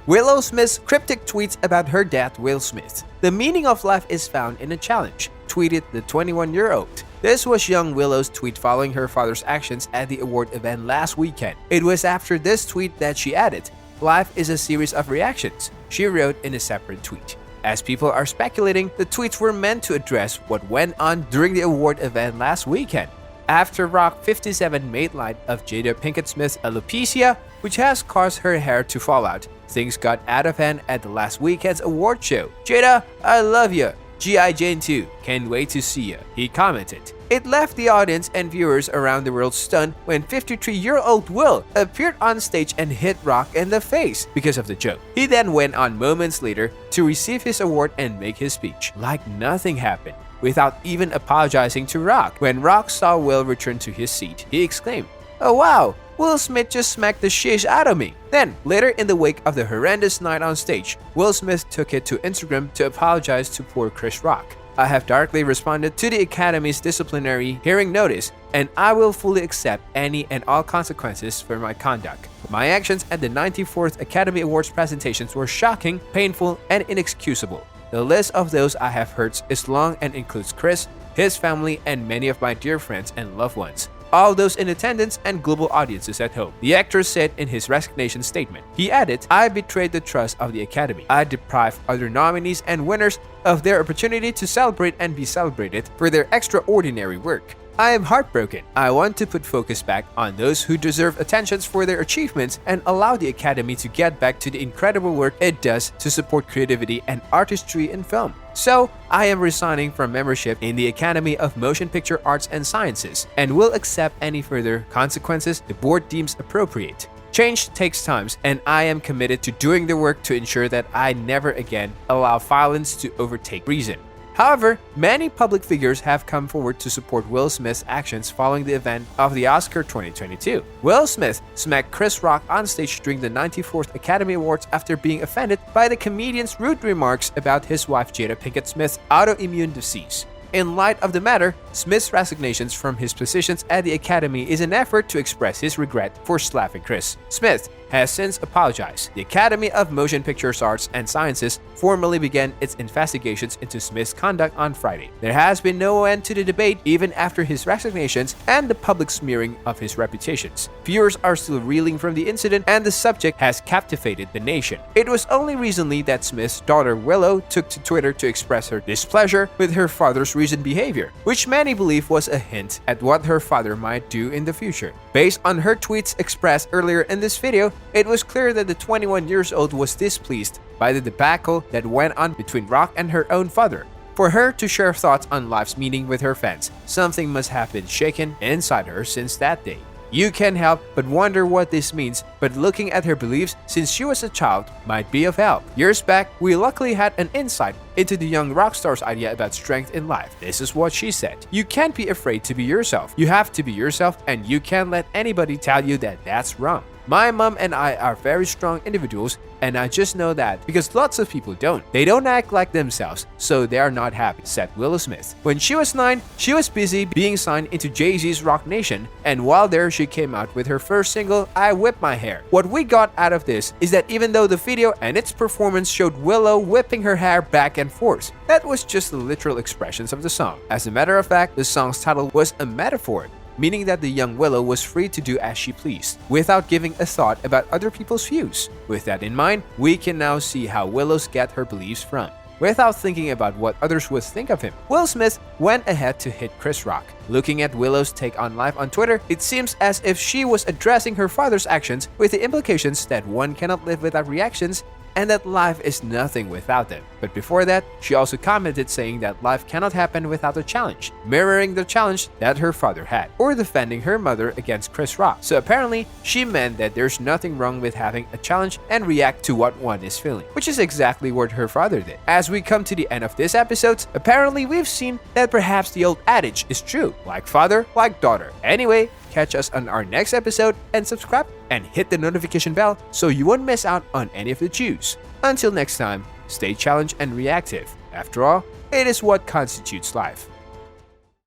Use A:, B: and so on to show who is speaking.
A: Willow Smith's cryptic tweets about her dad, Will Smith. The meaning of life is found in a challenge, tweeted the 21-year-old. This was young Willow's tweet following her father's actions at the award event last weekend. It was after this tweet that she added, "Life is a series of reactions," she wrote in a separate tweet. As people are speculating, the tweets were meant to address what went on during the award event last weekend. After Rock 57 made light of Jada Pinkett Smith's alopecia, which has caused her hair to fall out, things got out of hand at the last weekend's award show. "Jada, I love ya. G.I. Jane too. Can't wait to see ya," he commented. It left the audience and viewers around the world stunned when 53-year-old Will appeared on stage and hit Rock in the face because of the joke. He then went on moments later to receive his award and make his speech, like nothing happened, without even apologizing to Rock. When Rock saw Will return to his seat, he exclaimed, "Oh wow, Will Smith just smacked the shish out of me." Then, later in the wake of the horrendous night on stage, Will Smith took it to Instagram to apologize to poor Chris Rock. "I have darkly responded to the Academy's disciplinary hearing notice, and I will fully accept any and all consequences for my conduct. My actions at the 94th Academy Awards presentations were shocking, painful, and inexcusable. The list of those I have hurt is long and includes Chris, his family, and many of my dear friends and loved ones. All those in attendance and global audiences at home," the actor said in his resignation statement. He added, "I betrayed the trust of the Academy. I deprived other nominees and winners of their opportunity to celebrate and be celebrated for their extraordinary work. I am heartbroken. I want to put focus back on those who deserve attentions for their achievements and allow the Academy to get back to the incredible work it does to support creativity and artistry in film. So, I am resigning from membership in the Academy of Motion Picture Arts and Sciences and will accept any further consequences the board deems appropriate. Change takes time, and I am committed to doing the work to ensure that I never again allow violence to overtake reason." However, many public figures have come forward to support Will Smith's actions following the event of the Oscar 2022. Will Smith smacked Chris Rock on stage during the 94th Academy Awards after being offended by the comedian's rude remarks about his wife Jada Pinkett Smith's autoimmune disease. In light of the matter, Smith's resignations from his positions at the Academy is an effort to express his regret for slapping Chris. Smith has since apologized. The Academy of Motion Picture Arts and Sciences formally began its investigations into Smith's conduct on Friday. There has been no end to the debate even after his resignations and the public smearing of his reputations. Viewers are still reeling from the incident, and the subject has captivated the nation. It was only recently that Smith's daughter Willow took to Twitter to express her displeasure with her father's recent behavior, which many believe was a hint at what her father might do in the future. Based on her tweets expressed earlier in this video, it was clear that the 21-year-old was displeased by the debacle that went on between Rock and her own father. For her to share thoughts on life's meaning with her fans, something must have been shaken inside her since that day. You can't help but wonder what this means, but looking at her beliefs since she was a child might be of help. Years back, we luckily had an insight into the young rock star's idea about strength in life. This is what she said: "You can't be afraid to be yourself. You have to be yourself, and you can't let anybody tell you that that's wrong. My mom and I are very strong individuals, and I just know that because lots of people don't. They don't act like themselves, so they are not happy," said Willow Smith. When she was 9, she was busy being signed into Jay-Z's Rock Nation, and while there she came out with her first single, "I Whip My Hair." What we got out of this is that even though the video and its performance showed Willow whipping her hair back and forth, that was just the literal expressions of the song. As a matter of fact, the song's title was a metaphor, meaning that the young Willow was free to do as she pleased, without giving a thought about other people's views. With that in mind, we can now see how Willow's get her beliefs from, without thinking about what others would think of him. Will Smith went ahead to hit Chris Rock. Looking at Willow's take on life on Twitter, it seems as if she was addressing her father's actions with the implications that one cannot live without reactions and that life is nothing without them. But before that, she also commented saying that life cannot happen without a challenge, mirroring the challenge that her father had, or defending her mother against Chris Rock. So apparently, she meant that there's nothing wrong with having a challenge and react to what one is feeling, which is exactly what her father did. As we come to the end of this episode, apparently we've seen that perhaps the old adage is true, like father, like daughter. Anyway, catch us on our next episode and subscribe and hit the notification bell so you won't miss out on any of the juice. Until next time, stay challenged and reactive. After all, it is what constitutes life.